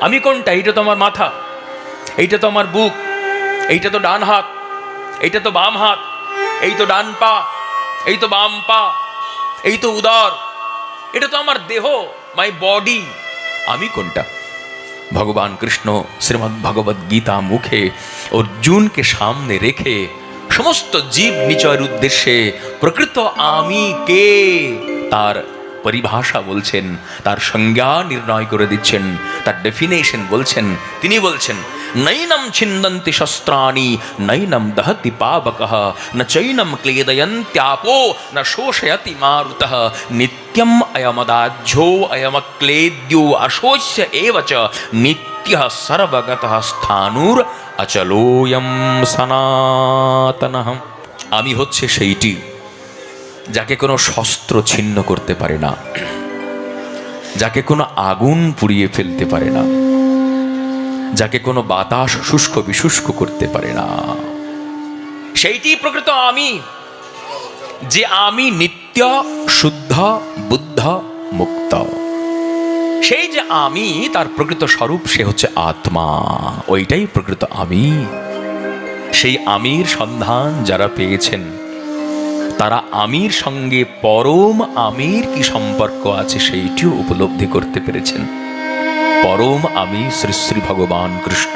আমি কোনটা? এইটা তো আমার মাথা, এইটা তো আমার বুক, এইটা তো ডান হাত, এইটা তো বাম হাত, এই তো ডান পা, এই তো বাম পা, এই তো উদর, এটা তো আমার দেহ, মাই বডি। আমি কোনটা? ভগবান কৃষ্ণ শ্রীমদ্ ভগবদ গীতা মুখে অর্জুনকে সামনে রেখে সমস্ত জীব নিচয়ের উদ্দেশ্যে প্রকৃত আমি কে তার পরিভাষা বলছেন, তার সংজ্ঞা নির্ণয় করে দিচ্ছেন, তার ডেফিনেশন বলছেন। তিনি বলছেন, নৈনম ছিন্দন্তি শস্ত্রাণি নৈনম দহতি পাবকঃ ন চৈনম ক্লেদয়ন্ত্যাপো ন শোষয়তি মারুতঃ নিত্যম অয়মদাহ্যো অয়মক্লেদ্যো অশোষ্য এব চ নিত্যঃ সর্বগতঃ স্থাণুর অচলোয়ম সনাতনঃ। আমি হচ্ছে সেইটি যাকে কোনো শস্ত্র ছিন্ন করতে পারে না, যাকে কোনো আগুন পুড়িয়ে ফেলতে পারে না, যাকে কোনো বাতাস শুষ্ক বিশুষ্ক করতে পারে না। সেইটি প্রকৃত আমি, যে আমি নিত্য শুদ্ধ বুদ্ধ মুক্ত। সেই যে আমি, তার প্রকৃত স্বরূপ সে হচ্ছে আত্মা, ওইটাই প্রকৃত আমি। সেই আমির সন্ধান যারা পেয়েছেন তারা আমির সঙ্গে পরম আমির কি সম্পর্ক আছে সেইটিও উপলব্ধি করতে পেরেছেন। পরম আমি শ্রী শ্রী ভগবান কৃষ্ণ।